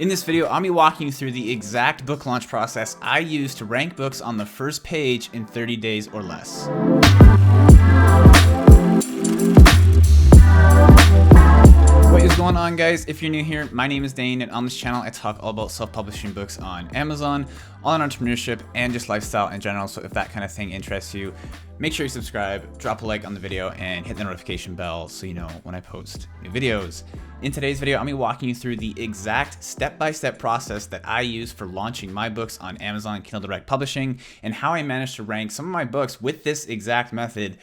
In this video, I'll be walking you through the exact book launch process I use to rank books on the first page in 30 days or less. What is going on, guys? If you're new here, my name is Dane, and on this channel I talk all about self-publishing books on Amazon, on entrepreneurship, and just lifestyle in general. So if that kind of thing interests you, make sure you subscribe, drop a like on the video, and hit the notification bell so you know when I post new videos. In today's video, I'm going to be walking you through the exact step-by-step process that I use for launching my books on Amazon Kindle Direct Publishing, and how I managed to rank some of my books with this exact method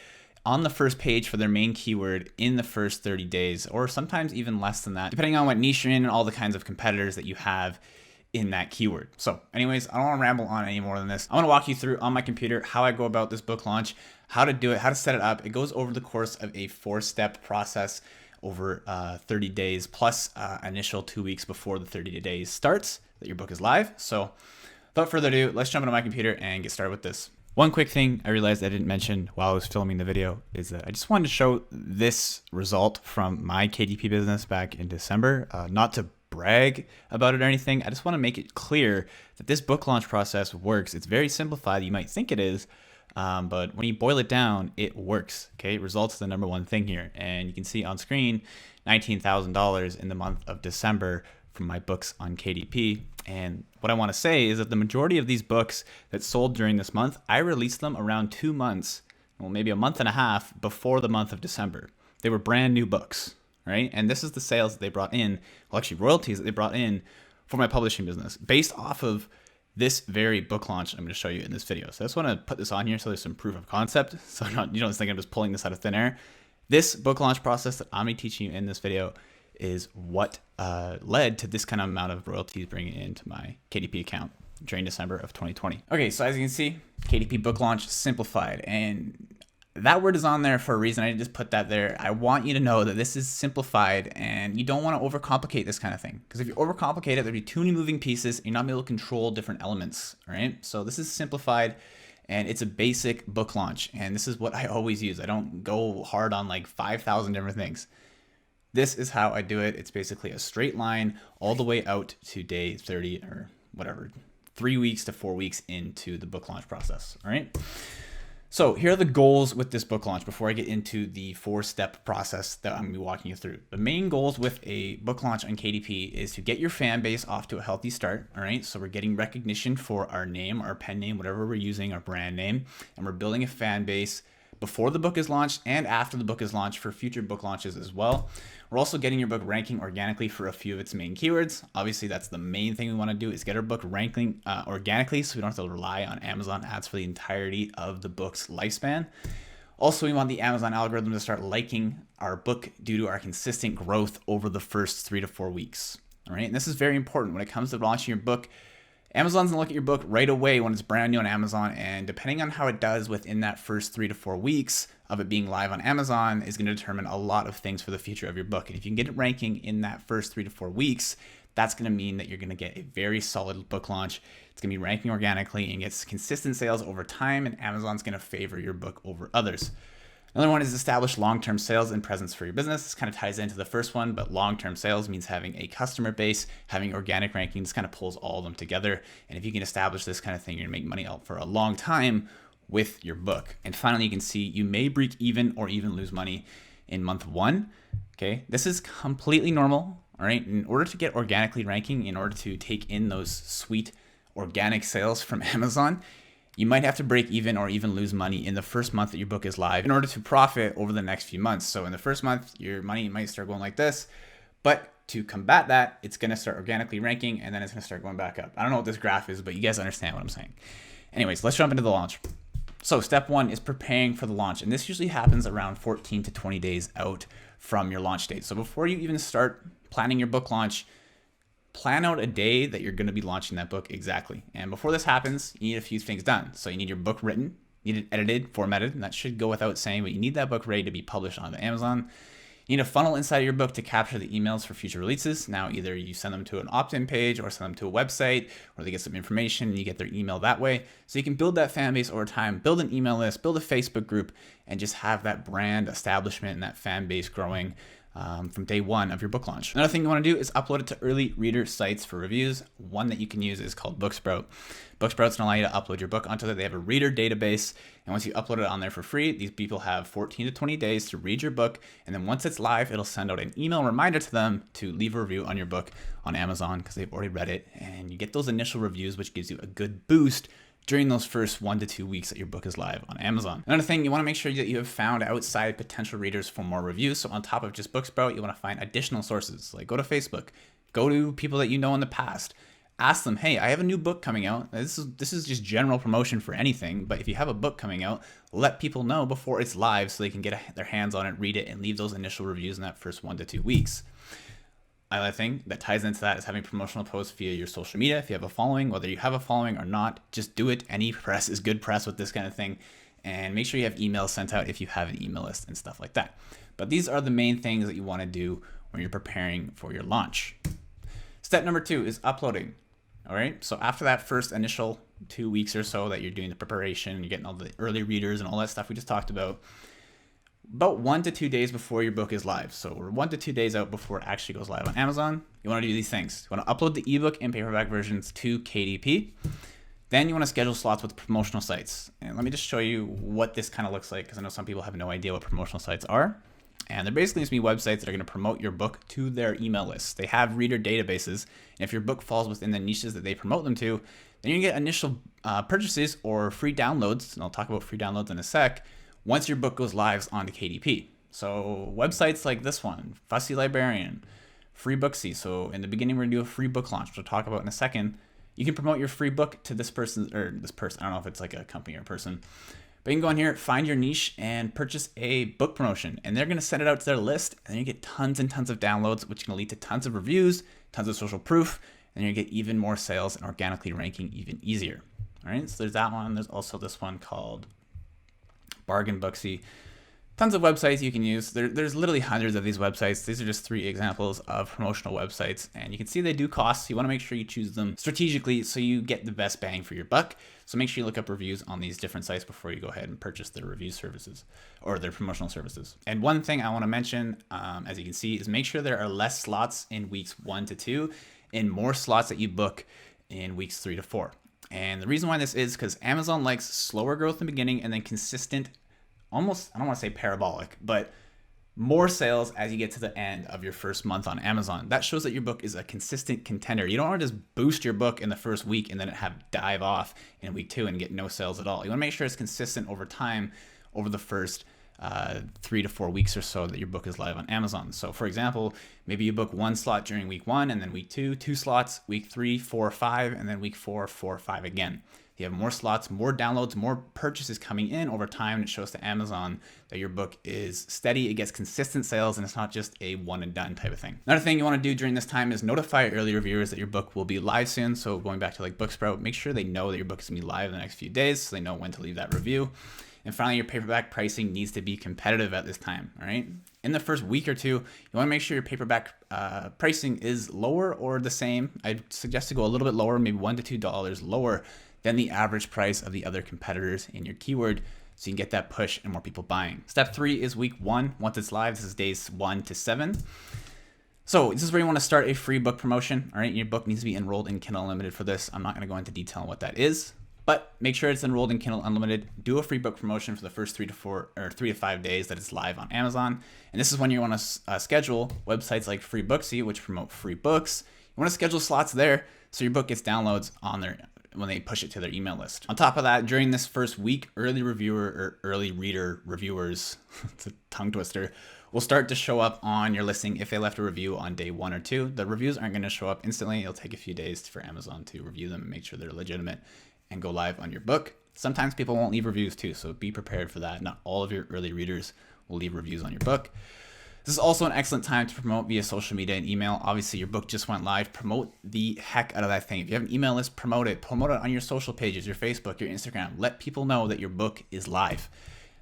on the first page for their main keyword in the first 30 days, or sometimes even less than that, depending on what niche you're in and all the kinds of competitors that you have in that keyword. So anyways, I don't want to ramble on any more than this. I want to walk you through on my computer how I go about this book launch, how to do it, how to set it up. It goes over the course of a 4-step process over 30 days plus initial 2 weeks before the 30 days starts that your book is live. So without further ado, let's jump into my computer and get started with this. One quick thing I realized I didn't mention while I was filming the video is that I just wanted to show this result from my KDP business back in December. Not to brag about it or anything. I just want to make it clear that this book launch process works. It's very simplified. You might think it is, but when you boil it down, it works. Okay, results are the number one thing here. And you can see on screen, $19,000 in the month of December from my books on KDP. And what I want to say is that the majority of these books that sold during this month, I released them around 2 months, well, maybe a month and a half before the month of December. They were brand new books, right? And this is the sales that they brought in, well, actually royalties that they brought in for my publishing business based off of this very book launch I'm going to show you in this video. So I just want to put this on here so there's some proof of concept. So you don't just think I'm just pulling this out of thin air. This book launch process that I'm going to be teaching you in this video is what led to this kind of amount of royalties bringing into my KDP account during December of 2020. Okay, so as you can see, KDP book launch simplified, and that word is on there for a reason. I didn't just put that there. I want you to know that this is simplified, and you don't want to overcomplicate this kind of thing, because if you overcomplicate it, there'd be too many moving pieces, and you're not able to control different elements, all right? So this is simplified, and it's a basic book launch, and this is what I always use. I don't go hard on like 5,000 different things. This is how I do it. It's basically a straight line all the way out to day 30 or whatever, 3 weeks to 4 weeks into the book launch process. All right. So here are the goals with this book launch before I get into the 4-step process that I'm going to be walking you through. The main goals with a book launch on KDP is to get your fan base off to a healthy start. All right. So we're getting recognition for our name, our pen name, whatever we're using, our brand name, and we're building a fan base before the book is launched and after the book is launched for future book launches as well. We're also getting your book ranking organically for a few of its main keywords. Obviously, that's the main thing we want to do, is get our book ranking organically so we don't have to rely on Amazon ads for the entirety of the book's lifespan. Also, we want the Amazon algorithm to start liking our book due to our consistent growth over the first 3 to 4 weeks. All right, and this is very important when it comes to launching your book. Amazon's gonna look at your book right away when it's brand new on Amazon, and depending on how it does within that first 3 to 4 weeks of it being live on Amazon is gonna determine a lot of things for the future of your book. And if you can get it ranking in that first 3 to 4 weeks, that's gonna mean that you're gonna get a very solid book launch. It's gonna be ranking organically and gets consistent sales over time, and Amazon's gonna favor your book over others. Another one is establish long-term sales and presence for your business. This kind of ties into the first one, but long-term sales means having a customer base, having organic ranking. This kind of pulls all of them together. And if you can establish this kind of thing, you're gonna make money out for a long time with your book. And finally, you can see you may break even or even lose money in month 1. Okay, this is completely normal. All right, in order to get organically ranking, in order to take in those sweet organic sales from Amazon, you might have to break even or even lose money in the first month that your book is live in order to profit over the next few months. So in the first month, your money might start going like this, but to combat that, it's going to start organically ranking, and then it's going to start going back up. I don't know what this graph is, but you guys understand what I'm saying. Anyways, let's jump into the launch. So step 1 is preparing for the launch, and this usually happens around 14 to 20 days out from your launch date. So before you even start planning your book launch, plan out a day that you're going to be launching that book exactly. And before this happens, you need a few things done. So you need your book written, you need it edited, formatted, and that should go without saying, but you need that book ready to be published onto Amazon. You need a funnel inside of your book to capture the emails for future releases. Now, either you send them to an opt-in page or send them to a website where they get some information and you get their email that way. So you can build that fan base over time, build an email list, build a Facebook group, and just have that brand establishment and that fan base growing from day one of your book launch. Another thing you want to do is upload it to early reader sites for reviews. One that you can use is called Booksprout. Booksprout's going to allow you to upload your book onto that. They have a reader database, and once you upload it on there for free, these people have 14 to 20 days to read your book, and then once it's live, it'll send out an email reminder to them to leave a review on your book on Amazon because they've already read it, and you get those initial reviews, which gives you a good boost during those first 1 to 2 weeks that your book is live on Amazon. Another thing, you want to make sure that you have found outside potential readers for more reviews. So on top of just Booksprout, you want to find additional sources, like go to Facebook, go to people that you know in the past, ask them, hey, I have a new book coming out. This is just general promotion for anything, but if you have a book coming out, let people know before it's live so they can get their hands on it, read it, and leave those initial reviews in that first 1 to 2 weeks. Another thing that ties into that is having promotional posts via your social media. If you have a following, whether you have a following or not, just do it. Any press is good press with this kind of thing. And make sure you have emails sent out if you have an email list and stuff like that. But these are the main things that you want to do when you're preparing for your launch. Step number 2 is uploading. All right. So after that first initial 2 weeks or so that you're doing the preparation, you're getting all the early readers and all that stuff we just talked about, 1 to 2 days before your book is live. So we're 1 to 2 days out before it actually goes live on Amazon. You want to do these things. You want to upload the ebook and paperback versions to KDP. Then you want to schedule slots with promotional sites. And let me just show you what this kind of looks like, because I know some people have no idea what promotional sites are. And they're basically just websites that are going to promote your book to their email lists. They have reader databases. And if your book falls within the niches that they promote them to, then you get initial purchases or free downloads. And I'll talk about free downloads in a sec once your book goes live onto KDP. So websites like this one, Fussy Librarian, Free Booksy. So in the beginning, we're gonna do a free book launch, which we'll talk about in a second. You can promote your free book to this person, I don't know if it's like a company or a person, but you can go in here, find your niche and purchase a book promotion. And they're gonna send it out to their list, and then you get tons and tons of downloads, which can lead to tons of reviews, tons of social proof, and you're gonna get even more sales and organically ranking even easier. All right, so there's that one. There's also this one called Bargain Booksy. Tons of websites you can use. There's literally hundreds of these websites. These are just 3 examples of promotional websites, and you can see they do cost. So you want to make sure you choose them strategically so you get the best bang for your buck. So make sure you look up reviews on these different sites before you go ahead and purchase their review services or their promotional services. And one thing I want to mention, as you can see, is make sure there are less slots in weeks 1 to 2 and more slots that you book in weeks 3 to 4. And the reason why this is because Amazon likes slower growth in the beginning and then consistent, almost, I don't want to say parabolic, but more sales as you get to the end of your first month on Amazon. That shows that your book is a consistent contender. You don't want to just boost your book in the first week and then have dive off in week 2 and get no sales at all. You want to make sure it's consistent over time, over the first 3 to 4 weeks or so that your book is live on Amazon. So for example, maybe you book 1 slot during week 1, and then week 2, 2 slots, week 3, 4, 5, and then week 4, 4, 5 again. You have more slots, more downloads, more purchases coming in over time, and it shows to Amazon that your book is steady, it gets consistent sales, and it's not just a one and done type of thing. Another thing you want to do during this time is notify early reviewers that your book will be live soon. So going back to like Booksprout, make sure they know that your book is going to be live in the next few days so they know when to leave that review. And finally, your paperback pricing needs to be competitive at this time, all right? In the first week or 2, you want to make sure your paperback pricing is lower or the same. I'd suggest to go a little bit lower, maybe $1 to $2 lower than the average price of the other competitors in your keyword, so you can get that push and more people buying. Step 3 is week 1. Once it's live, this is days 1 to 7. So this is where you want to start a free book promotion, all right? Your book needs to be enrolled in Kindle Unlimited for this. I'm not going to go into detail on what that is, but make sure it's enrolled in Kindle Unlimited. Do a free book promotion for the first 3 to 5 days that it's live on Amazon. And this is when you want to schedule websites like Free Booksy, which promote free books. You want to schedule slots there so your book gets downloads on their when they push it to their email list. On top of that, during this first week, early reviewer or early reader reviewers, it's a tongue twister, will start to show up on your listing if they left a review on day 1 or 2. The reviews aren't going to show up instantly. It'll take a few days for Amazon to review them and make sure they're legitimate and go live on your book. Sometimes people won't leave reviews too, so be prepared for that. Not all of your early readers will leave reviews on your book. This is also an excellent time to promote via social media and email. Obviously, your book just went live. Promote the heck out of that thing. If you have an email list, promote it. Promote it on your social pages, your Facebook, your Instagram. Let people know that your book is live.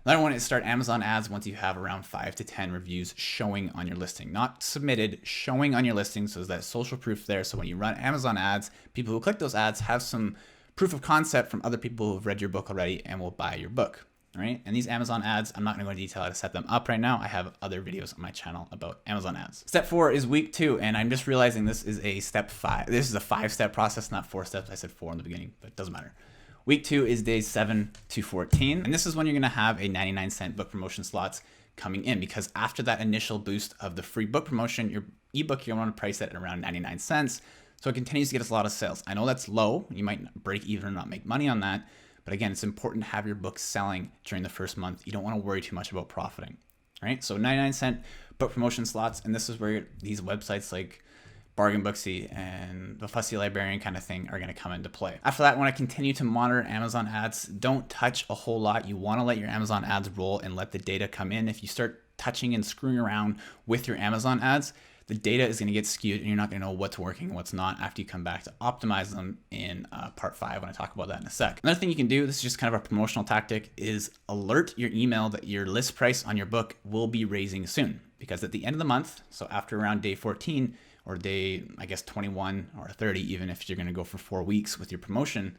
Another one is start Amazon ads once you have around 5 to 10 reviews showing on your listing. Not submitted, showing on your listing, so there's that social proof there. So when you run Amazon ads, people who click those ads have some proof of concept from other people who've read your book already and will buy your book. All right, and these Amazon ads, I'm not gonna go into detail how to set them up right now. I have other videos on my channel about Amazon ads. Step 4 is week 2, and I'm just realizing this is a step 5. This is a 5-step process, not 4 steps. I said 4 in the beginning, but it doesn't matter. Week 2 is days 7 to 14, and this is when you're gonna have a 99-cent book promotion slots coming in, because after that initial boost of the free book promotion, your ebook, you're gonna wanna price it at around 99 cents. So it continues to get us a lot of sales. I know that's low. You might break even or not make money on that. But again, it's important to have your book selling during the first month. You don't want to worry too much about profiting, right? So 99-cent book promotion slots, and this is where these websites like Bargain Booksy and the Fussy Librarian kind of thing are going to come into play. After that, when I continue to monitor Amazon ads, don't touch a whole lot. You want to let your Amazon ads roll and let the data come in. If you start touching and screwing around with your Amazon ads, the data is going to get skewed and you're not going to know what's working and what's not after you come back to optimize them in part 5 when I talk about that in a sec. Another thing you can do, this is just kind of a promotional tactic, is alert your email that your list price on your book will be raising soon. Because at the end of the month, so after around day 14 or day, I guess 21 or 30, even if you're going to go for 4 weeks with your promotion,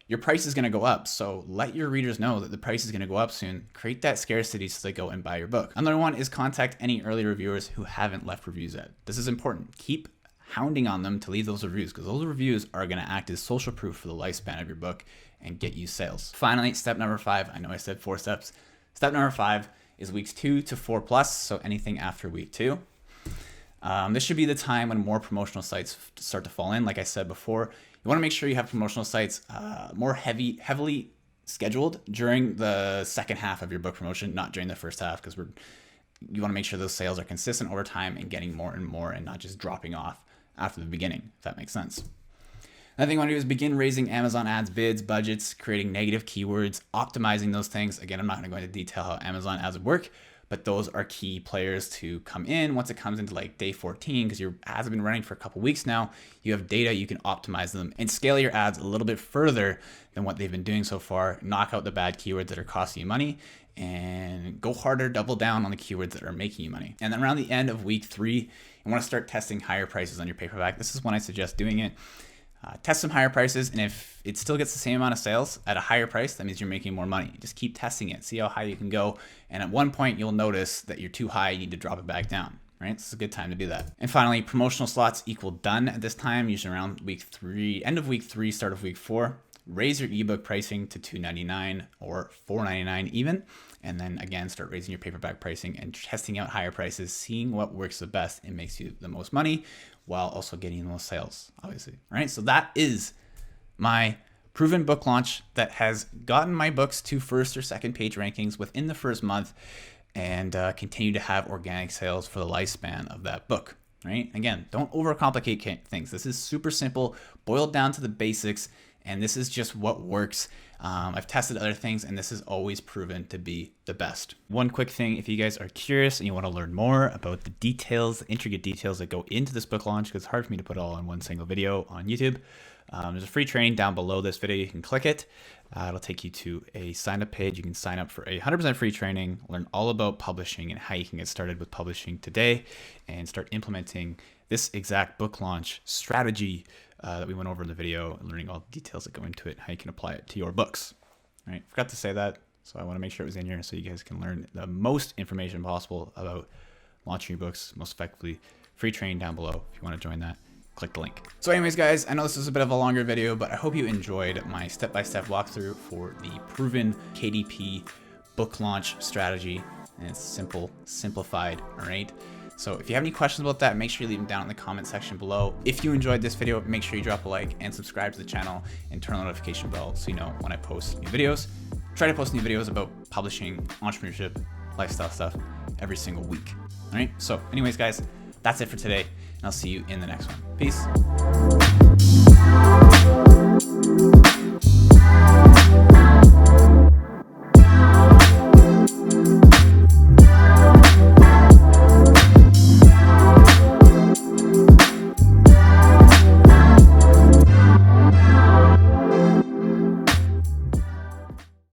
your price is going to go up. So let your readers know that the price is going to go up soon. Create that scarcity so they go and buy your book. Another one is contact any early reviewers who haven't left reviews yet. This is important. Keep hounding on them to leave those reviews, because those reviews are going to act as social proof for the lifespan of your book and get you sales. Finally, step number 5. I know I said 4 steps. Step number 5 is weeks 2 to 4 plus. So anything after week 2. This should be the time when more promotional sites start to fall in. Like I said before, you want to make sure you have promotional sites more heavily scheduled during the second half of your book promotion, not during the first half, because you want to make sure those sales are consistent over time and getting more and more and not just dropping off after the beginning, if that makes sense. Another thing you want to do is begin raising Amazon ads bids, budgets, creating negative keywords, optimizing those things. Again, I'm not going to go into detail how Amazon ads work, but those are key players to come in once it comes into like day 14, because your ads have been running for a couple weeks now. You have data, you can optimize them and scale your ads a little bit further than what they've been doing so far. Knock out the bad keywords that are costing you money and go harder, double down on the keywords that are making you money. And then around the end of week 3, you want to start testing higher prices on your paperback. This is when I suggest doing it. Test some higher prices, and if it still gets the same amount of sales at a higher price, that means you're making more money. Just keep testing it, see how high you can go, and at one point you'll notice that you're too high, you need to drop it back down, right? This is a good time to do that. And finally, promotional slots equal done at this time, usually around week 3, end of week 3, start of week 4. Raise your ebook pricing to $2.99 or $4.99 even, and then again start raising your paperback pricing and testing out higher prices, seeing what works the best and makes you the most money while also getting the most sales, obviously. All right, so that is my proven book launch that has gotten my books to first or second page rankings within the first month and continue to have organic sales for the lifespan of that book. Right? Again, don't overcomplicate things. This is super simple, boiled down to the basics, and this is just what works. I've tested other things, and this is always proven to be the best. One quick thing, if you guys are curious and you want to learn more about the details, the intricate details that go into this book launch, because it's hard for me to put it all in one single video on YouTube, there's a free training down below this video. You can click it. It'll take you to a sign-up page. You can sign up for a 100% free training, learn all about publishing and how you can get started with publishing today and start implementing this exact book launch strategy that we went over in the video, learning all the details that go into it, how you can apply it to your books. All right, forgot to say that, so I want to make sure it was in here so you guys can learn the most information possible about launching your books most effectively. Free training down below if you want to join that. Click the link. So anyways, guys, I know this is a bit of a longer video, but I hope you enjoyed my step-by-step walkthrough for the proven KDP book launch strategy. And it's simple, simplified, all right? So if you have any questions about that, make sure you leave them down in the comment section below. If you enjoyed this video, make sure you drop a like and subscribe to the channel and turn on the notification bell so you know when I post new videos. Try to post new videos about publishing, entrepreneurship, lifestyle stuff every single week. All right, so anyways, guys, that's it for today, and I'll see you in the next one. Peace.